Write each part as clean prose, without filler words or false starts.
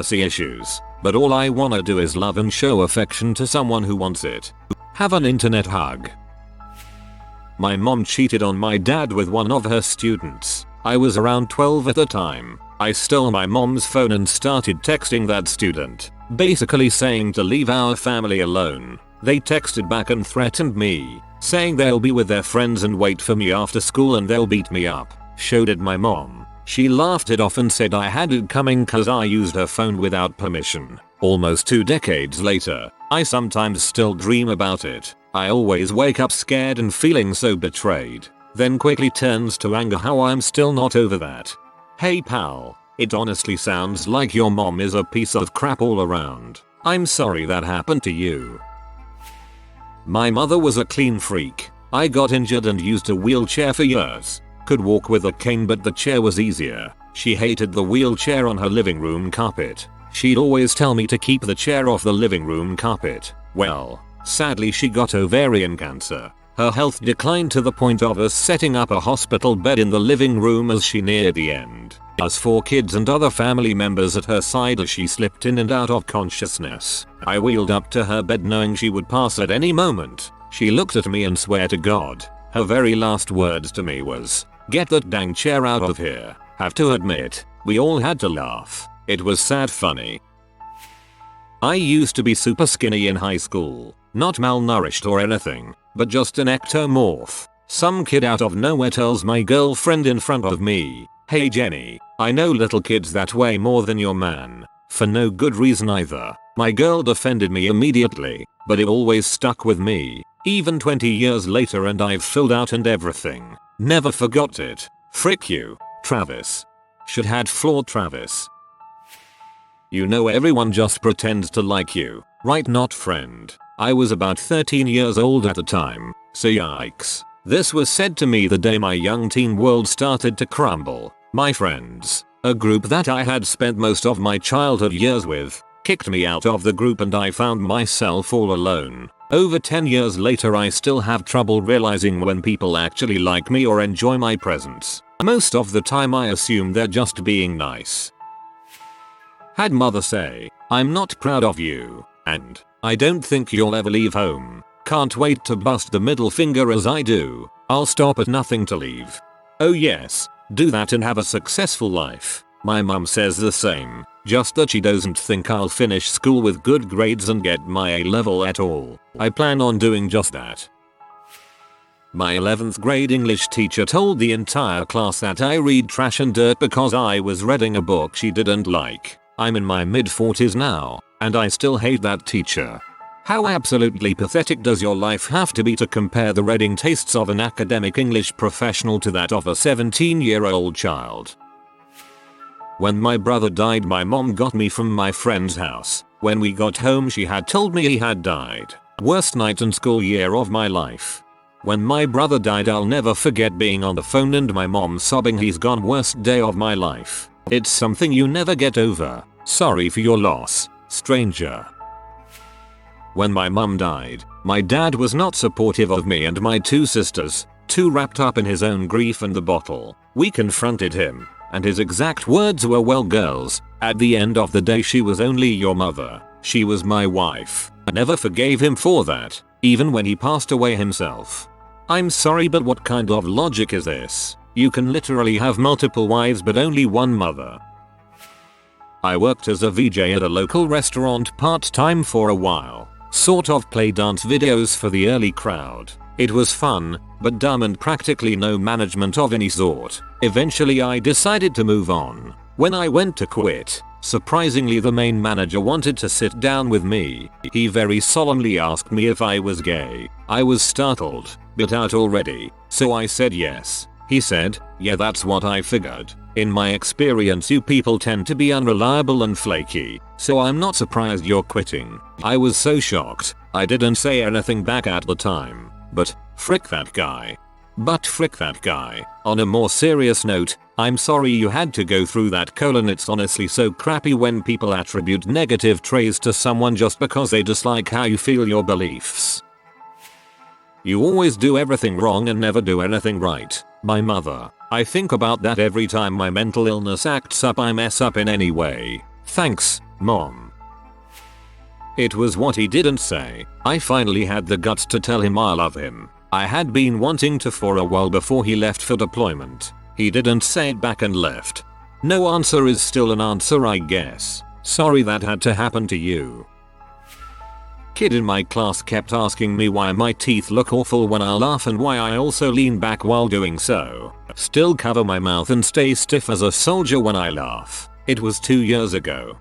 intimacy issues, but all I wanna do is love and show affection to someone who wants it. Have an internet hug. My mom cheated on my dad with one of her students. I was around 12 at the time. I stole my mom's phone and started texting that student, basically saying to leave our family alone. They texted back and threatened me, saying they'll be with their friends and wait for me after school and they'll beat me up. So did my mom. She laughed it off and said I had it coming cause I used her phone without permission. Almost 2 decades later, I sometimes still dream about it. I always wake up scared and feeling so betrayed. Then quickly turns to anger how I'm still not over that. Hey pal, it honestly sounds like your mom is a piece of crap all around. I'm sorry that happened to you. My mother was a clean freak. I got injured and used a wheelchair for years. Could walk with a cane but the chair was easier. She hated the wheelchair on her living room carpet. She'd always tell me to keep the chair off the living room carpet. Well, sadly she got ovarian cancer. Her health declined to the point of us setting up a hospital bed in the living room as she neared the end. Us 4 kids and other family members at her side as she slipped in and out of consciousness. I wheeled up to her bed knowing she would pass at any moment. She looked at me and swear to God, her very last words to me was, "Get that dang chair out of here." Have to admit, we all had to laugh. It was sad funny. I used to be super skinny in high school, not malnourished or anything, but just an ectomorph. Some kid out of nowhere tells my girlfriend in front of me, "Hey Jenny, I know little kids that weigh more than your man." For no good reason either. My girl defended me immediately, but it always stuck with me, even 20 years later and I've filled out and everything. Never forgot it. Frick you, Travis. Should had flawed Travis. You know everyone just pretends to like you, right? Not friend. I was about 13 years old at the time, so yikes. This was said to me the day my young teen world started to crumble. My friends, a group that I had spent most of my childhood years with, kicked me out of the group and I found myself all alone. Over 10 years later I still have trouble realizing when people actually like me or enjoy my presence. Most of the time I assume they're just being nice. Had mother say, "I'm not proud of you," and "I don't think you'll ever leave home," can't wait to bust the middle finger as I do. I'll stop at nothing to leave. Oh yes, do that and have a successful life. My mum says the same, just that she doesn't think I'll finish school with good grades and get my A level at all. I plan on doing just that. My 11th grade English teacher told the entire class that I read trash and dirt because I was reading a book she didn't like. I'm in my mid-40s now, and I still hate that teacher. How absolutely pathetic does your life have to be to compare the reading tastes of an academic English professional to that of a 17-year-old child? When my brother died, my mom got me from my friend's house. When we got home, she had told me he had died. Worst night and school year of my life. When my brother died, I'll never forget being on the phone and my mom sobbing, "He's gone, worst day of my life. It's something you never get over. Sorry for your loss, stranger." When my mum died, my dad was not supportive of me and my two sisters, too wrapped up in his own grief and the bottle. We confronted him, and his exact words were, "Well girls, at the end of the day she was only your mother. She was my wife." I never forgave him for that, even when he passed away himself. I'm sorry, but what kind of logic is this? You can literally have multiple wives but only one mother. I worked as a VJ at a local restaurant part-time for a while. Sort of play dance videos for the early crowd. It was fun, but dumb and practically no management of any sort. Eventually I decided to move on. When I went to quit, surprisingly the main manager wanted to sit down with me. He very solemnly asked me if I was gay. I was startled, bit out already, so I said yes. He said, "Yeah, that's what I figured. In my experience you people tend to be unreliable and flaky, so I'm not surprised you're quitting." I was so shocked, I didn't say anything back at the time. But frick that guy. On a more serious note, I'm sorry you had to go through that. It's honestly so crappy when people attribute negative traits to someone just because they dislike how you feel, your beliefs. You always do everything wrong and never do anything right. My mother. I think about that every time my mental illness acts up. I mess up in any way. Thanks, Mom. It was what he didn't say. I finally had the guts to tell him I love him. I had been wanting to for a while before he left for deployment. He didn't say it back and left. No answer is still an answer, I guess. Sorry that had to happen to you. Kid in my class kept asking me why my teeth look awful when I laugh and why I also lean back while doing so. Still cover my mouth and stay stiff as a soldier when I laugh. It was 2 years ago.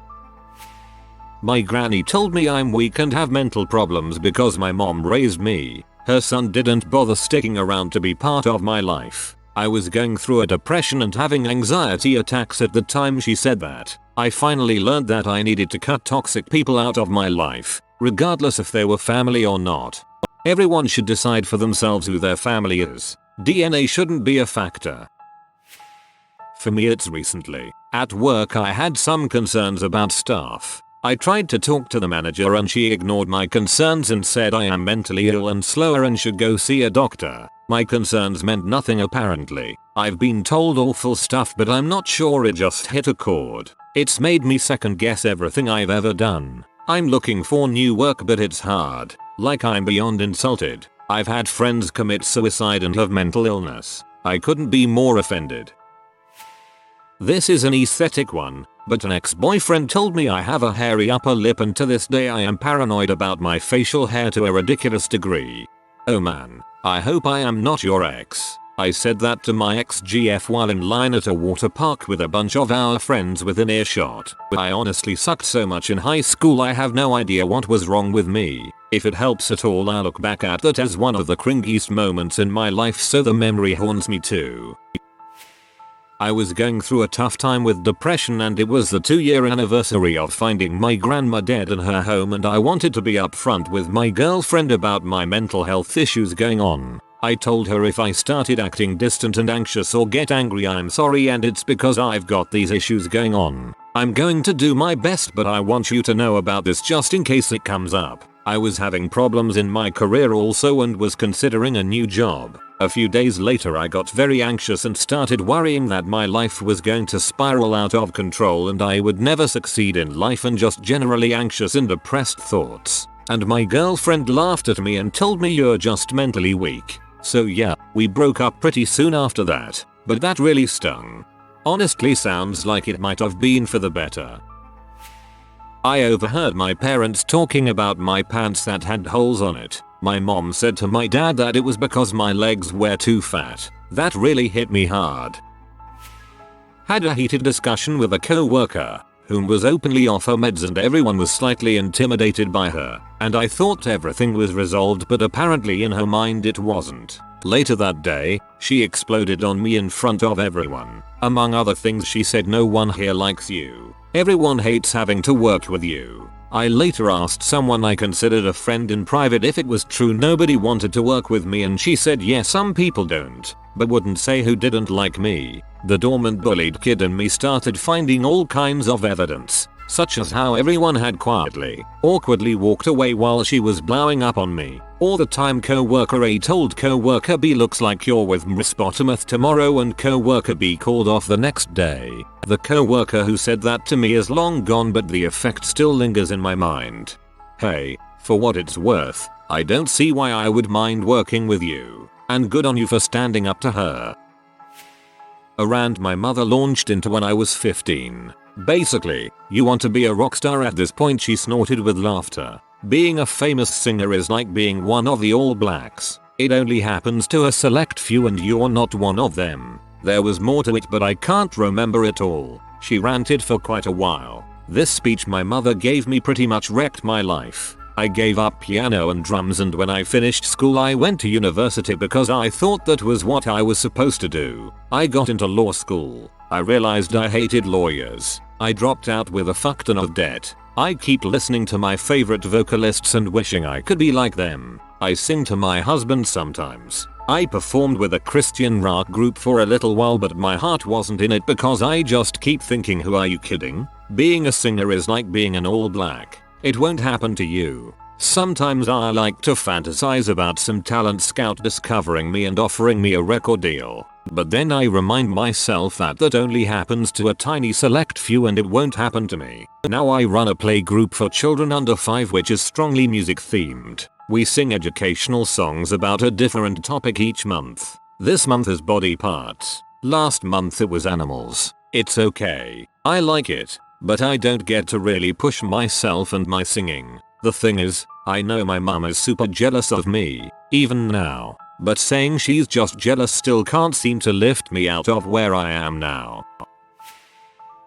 My granny told me I'm weak and have mental problems because my mom raised me. Her son didn't bother sticking around to be part of my life. I was going through a depression and having anxiety attacks at the time she said that. I finally learned that I needed to cut toxic people out of my life, regardless if they were family or not. Everyone should decide for themselves who their family is. DNA shouldn't be a factor. For me, it's recently. At work I had some concerns about staff. I tried to talk to the manager and she ignored my concerns and said I am mentally ill and slower and should go see a doctor. My concerns meant nothing apparently. I've been told awful stuff, but I'm not sure it just hit a chord. It's made me second guess everything I've ever done. I'm looking for new work, but it's hard. Like I'm beyond insulted. I've had friends commit suicide and have mental illness. I couldn't be more offended. This is an aesthetic one, but an ex-boyfriend told me I have a hairy upper lip and to this day I am paranoid about my facial hair to a ridiculous degree. Oh man, I hope I am not your ex. I said that to my ex-GF while in line at a water park with a bunch of our friends within earshot. I honestly sucked so much in high school I have no idea what was wrong with me. If it helps at all, I look back at that as one of the cringiest moments in my life, so the memory haunts me too. I was going through a tough time with depression and it was the 2-year anniversary of finding my grandma dead in her home, and I wanted to be upfront with my girlfriend about my mental health issues going on. I told her if I started acting distant and anxious or get angry, I'm sorry and it's because I've got these issues going on. I'm going to do my best, but I want you to know about this just in case it comes up. I was having problems in my career also and was considering a new job. A few days later I got very anxious and started worrying that my life was going to spiral out of control and I would never succeed in life, and just generally anxious and depressed thoughts. And my girlfriend laughed at me and told me you're just mentally weak. So yeah, we broke up pretty soon after that, but that really stung. Honestly sounds like it might have been for the better. I overheard my parents talking about my pants that had holes on it. My mom said to my dad that it was because my legs were too fat. That really hit me hard. Had a heated discussion with a co-worker, whom was openly off her meds and everyone was slightly intimidated by her, and I thought everything was resolved, but apparently in her mind it wasn't. Later that day, she exploded on me in front of everyone. Among other things she said, "No one here likes you. Everyone hates having to work with you." I later asked someone I considered a friend in private if it was true nobody wanted to work with me, and she said yes, some people don't, but wouldn't say who didn't like me. The dormant bullied kid in me started finding all kinds of evidence, such as how everyone had quietly, awkwardly walked away while she was blowing up on me, or the time co-worker A told co-worker B looks like you're with Miss Bottometh tomorrow and co-worker B called off the next day. The co-worker who said that to me is long gone, but the effect still lingers in my mind. Hey, for what it's worth, I don't see why I would mind working with you, and good on you for standing up to her. A rant my mother launched into when I was 15. Basically, you want to be a rock star at this point, she snorted with laughter. Being a famous singer is like being one of the All Blacks. It only happens to a select few and you're not one of them. There was more to it, but I can't remember it all. She ranted for quite a while. This speech my mother gave me pretty much wrecked my life. I gave up piano and drums, and when I finished school I went to university because I thought that was what I was supposed to do. I got into law school. I realized I hated lawyers. I dropped out with a fuck ton of debt. I keep listening to my favorite vocalists and wishing I could be like them. I sing to my husband sometimes. I performed with a Christian rock group for a little while, but my heart wasn't in it because I just keep thinking, who are you kidding? Being a singer is like being an All Black. It won't happen to you. Sometimes I like to fantasize about some talent scout discovering me and offering me a record deal. But then I remind myself that only happens to a tiny select few and it won't happen to me. Now I run a play group for children under 5 which is strongly music themed. We sing educational songs about a different topic each month. This month is body parts. Last month it was animals. It's okay. I like it. But I don't get to really push myself and my singing. The thing is, I know my mum is super jealous of me, even now. But saying she's just jealous still can't seem to lift me out of where I am now.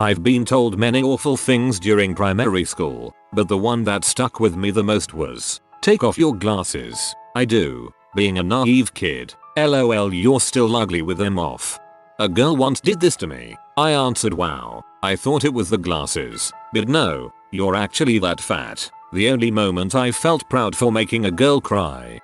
I've been told many awful things during primary school, but the one that stuck with me the most was, "Take off your glasses." I do, being a naive kid. LOL, you're still ugly with them off. A girl once did this to me. I answered, wow, I thought it was the glasses. But no, you're actually that fat. The only moment I felt proud for making a girl cry.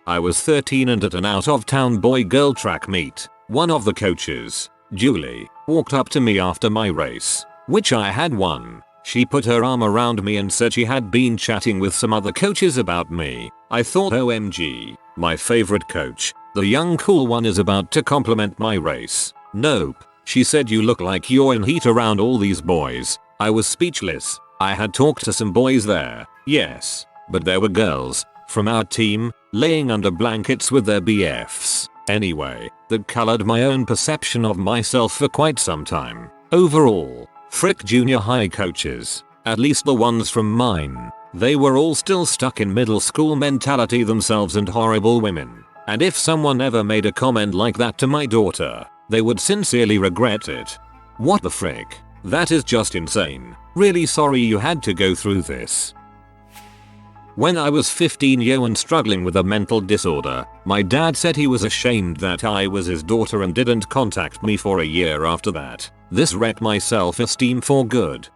I was 13 and at an out-of-town boy-girl track meet, one of the coaches, Julie, walked up to me after my race, which I had won. She put her arm around me and said she had been chatting with some other coaches about me. I thought, OMG, my favorite coach, the young cool one, is about to compliment my race. Nope. She said, you look like you're in heat around all these boys. I was speechless. I had talked to some boys there, yes, but there were girls from our team laying under blankets with their BFs. Anyway, that colored my own perception of myself for quite some time. Overall, frick junior high coaches, at least the ones from mine, they were all still stuck in middle school mentality themselves and horrible women. And if someone ever made a comment like that to my daughter, they would sincerely regret it. What the frick? That is just insane. Really sorry you had to go through this. When I was 15 and struggling with a mental disorder, my dad said he was ashamed that I was his daughter and didn't contact me for a year after that. This wrecked my self-esteem for good.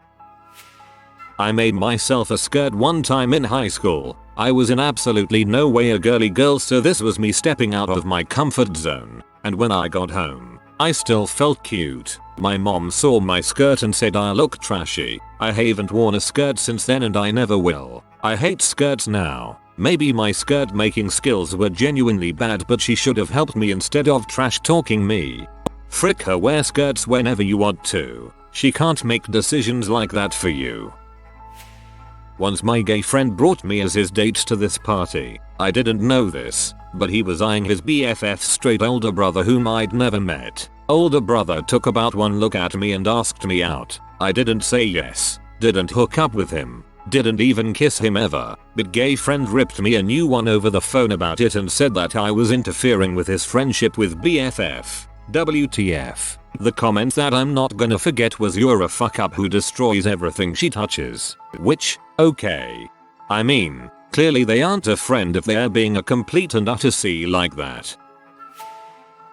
I made myself a skirt one time in high school. I was in absolutely no way a girly girl, so this was me stepping out of my comfort zone. And when I got home, I still felt cute. My mom saw my skirt and said I look trashy. I haven't worn a skirt since then and I never will. I hate skirts now. Maybe my skirt making skills were genuinely bad, but she should have helped me instead of trash talking me. Frick her, wear skirts whenever you want to. She can't make decisions like that for you. Once my gay friend brought me as his date to this party. I didn't know this, but he was eyeing his BFF's straight older brother whom I'd never met. Older brother took about one look at me and asked me out. I didn't say yes, didn't hook up with him, didn't even kiss him ever, but gay friend ripped me a new one over the phone about it and said that I was interfering with his friendship with BFF. WTF. The comment that I'm not gonna forget was "you're a fuck up who destroys everything she touches." Which, okay. I mean, clearly they aren't a friend if they're being a complete and utter C like that.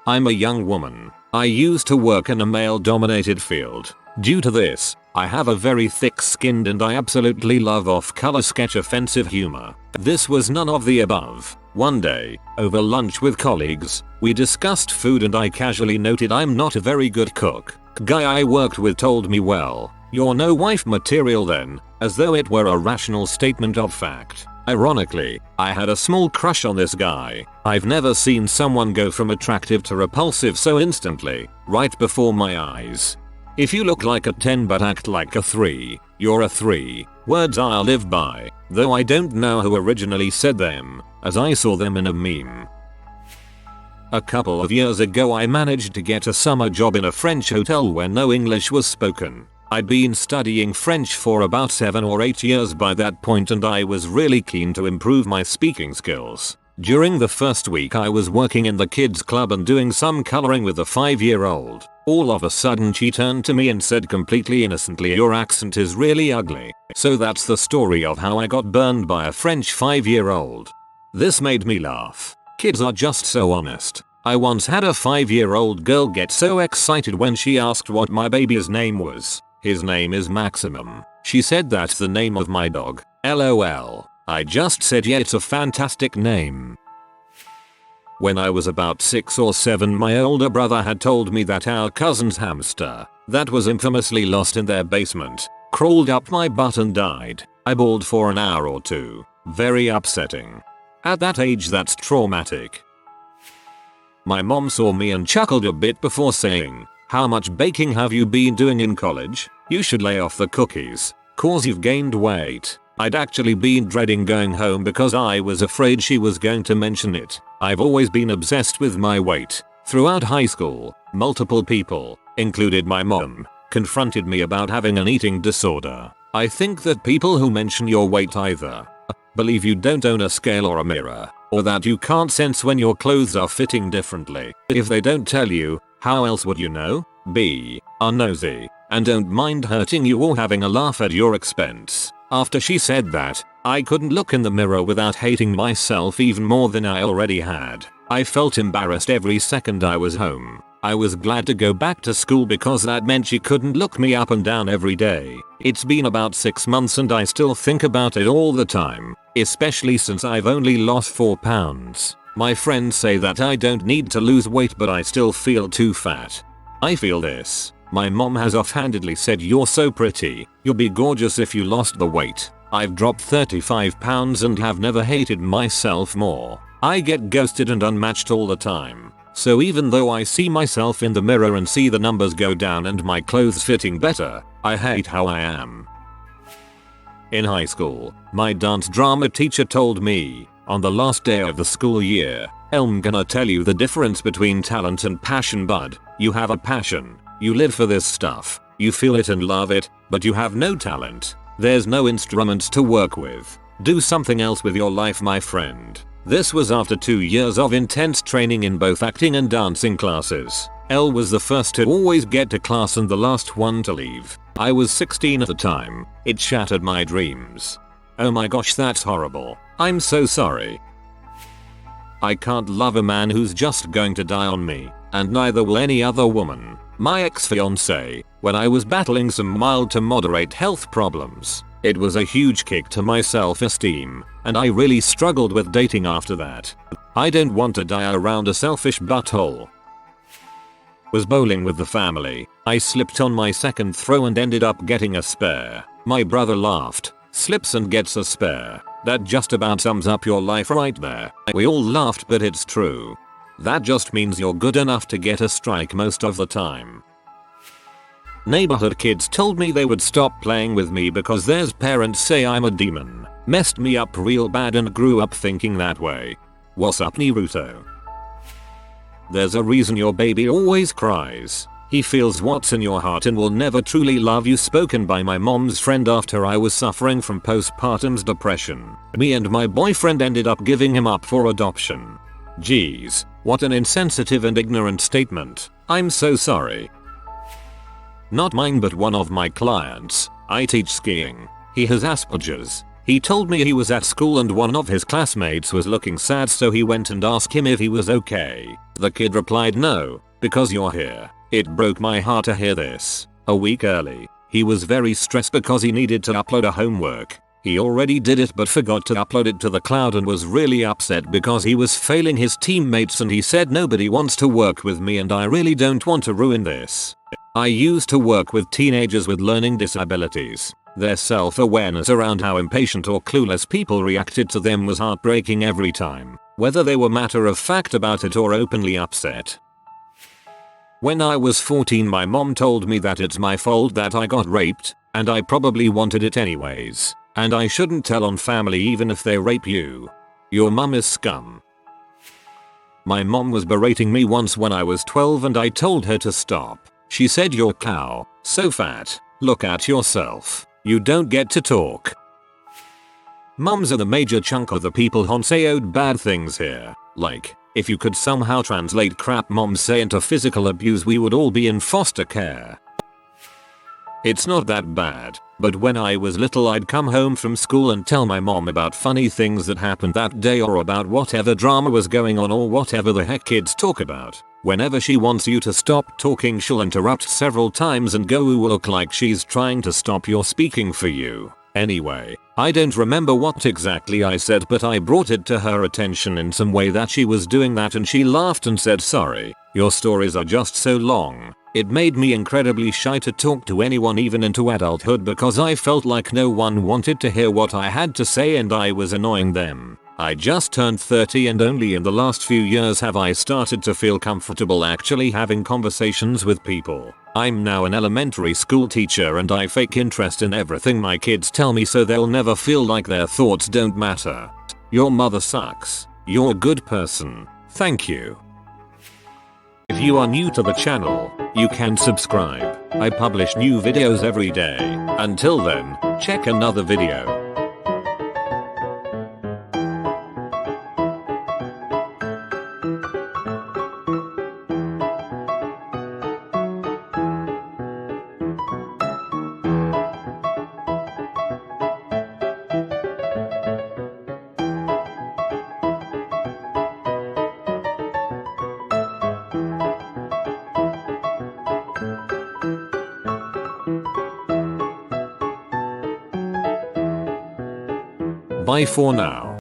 I'm a young woman. I used to work in a male-dominated field. Due to this, I have a very thick-skinned and I absolutely love off-color sketch offensive humor. This was none of the above. One day, over lunch with colleagues, we discussed food and I casually noted I'm not a very good cook. Guy I worked with told me, "Well, you're no wife material then," as though it were a rational statement of fact. Ironically, I had a small crush on this guy. I've never seen someone go from attractive to repulsive so instantly, right before my eyes. If you look like a 10 but act like a 3, you're a 3. Words I'll live by, though I don't know who originally said them, as I saw them in a meme. A couple of years ago I managed to get a summer job in a French hotel where no English was spoken. I'd been studying French for about 7 or 8 years by that point and I was really keen to improve my speaking skills. During the first week I was working in the kids club and doing some coloring with a 5-year-old. All of a sudden she turned to me and said completely innocently, "Your accent is really ugly." So that's the story of how I got burned by a French 5-year-old. This made me laugh. Kids are just so honest. I once had a 5-year-old girl get so excited when she asked what my baby's name was. "His name is Maximum." She said, "That's the name of my dog." LOL. I just said, "Yeah, it's a fantastic name." When I was about 6 or 7, my older brother had told me that our cousin's hamster, that was infamously lost in their basement, crawled up my butt and died. I bawled for an hour or two. Very upsetting. At that age that's traumatic. My mom saw me and chuckled a bit before saying, "How much baking have you been doing in college? You should lay off the cookies, cause you've gained weight." I'd actually been dreading going home because I was afraid she was going to mention it. I've always been obsessed with my weight. Throughout high school, multiple people, including my mom, confronted me about having an eating disorder. I think that people who mention your weight either believe you don't own a scale or a mirror, or that you can't sense when your clothes are fitting differently. If they don't tell you, how else would you know? B. Are nosy, and don't mind hurting you or having a laugh at your expense. After she said that, I couldn't look in the mirror without hating myself even more than I already had. I felt embarrassed every second I was home. I was glad to go back to school because that meant she couldn't look me up and down every day. It's been about 6 months and I still think about it all the time, especially since I've only lost 4 pounds. My friends say that I don't need to lose weight but I still feel too fat. I feel this. My mom has offhandedly said, "You're so pretty, you'll be gorgeous if you lost the weight." I've dropped 35 pounds and have never hated myself more. I get ghosted and unmatched all the time. So even though I see myself in the mirror and see the numbers go down and my clothes fitting better, I hate how I am. In high school, my dance drama teacher told me, on the last day of the school year, "I'm gonna tell you the difference between talent and passion, bud. You have a passion. You live for this stuff. You feel it and love it, but you have no talent. There's no instruments to work with. Do something else with your life, my friend." This was after 2 years of intense training in both acting and dancing classes. Elle was the first to always get to class and the last one to leave. I was 16 at the time. It shattered my dreams. Oh my gosh, that's horrible. I'm so sorry. I can't love a man who's just going to die on me, and neither will any other woman. My ex-fiancé, when I was battling some mild to moderate health problems, it was a huge kick to my self-esteem, and I really struggled with dating after that. I don't want to die around a selfish butthole. Was bowling with the family. I slipped on my second throw and ended up getting a spare. My brother laughed. Slips and gets a spare. That just about sums up your life right there. We all laughed, but it's true. That just means you're good enough to get a strike most of the time. Neighborhood kids told me they would stop playing with me because their parents say I'm a demon. Messed me up real bad and grew up thinking that way. What's up, Naruto? There's a reason your baby always cries. He feels what's in your heart and will never truly love you. Spoken by my mom's friend after I was suffering from postpartum depression. Me and my boyfriend ended up giving him up for adoption. Jeez, what an insensitive and ignorant statement. I'm so sorry. Not mine but one of my clients. I teach skiing. He has Asperger's. He told me he was at school and one of his classmates was looking sad, so he went and asked him if he was okay. The kid replied, "No, because you're here." It broke my heart to hear this. A week early, he was very stressed because he needed to upload a homework. He already did it but forgot to upload it to the cloud and was really upset because he was failing his teammates, and he said, "Nobody wants to work with me and I really don't want to ruin this." I used to work with teenagers with learning disabilities. Their self-awareness around how impatient or clueless people reacted to them was heartbreaking every time, whether they were matter-of-fact about it or openly upset. When I was 14, my mom told me that it's my fault that I got raped, and I probably wanted it anyways, and I shouldn't tell on family even if they rape you. Your mom is scum. My mom was berating me once when I was 12 and I told her to stop. She said, "You're cow, so fat, look at yourself. You don't get to talk." Mums are the major chunk of the people who say bad things here. Like, if you could somehow translate crap moms say into physical abuse, we would all be in foster care. It's not that bad, but when I was little I'd come home from school and tell my mom about funny things that happened that day or about whatever drama was going on or whatever the heck kids talk about. Whenever she wants you to stop talking, she'll interrupt several times and go ooh look like she's trying to stop your speaking for you. Anyway, I don't remember what exactly I said, but I brought it to her attention in some way that she was doing that, and she laughed and said, "Sorry, your stories are just so long." It made me incredibly shy to talk to anyone even into adulthood because I felt like no one wanted to hear what I had to say and I was annoying them. I just turned 30 and only in the last few years have I started to feel comfortable actually having conversations with people. I'm now an elementary school teacher and I fake interest in everything my kids tell me so they'll never feel like their thoughts don't matter. Your mother sucks. You're a good person. Thank you. If you are new to the channel, you can subscribe. I publish new videos every day. Until then, check another video. Bye for now.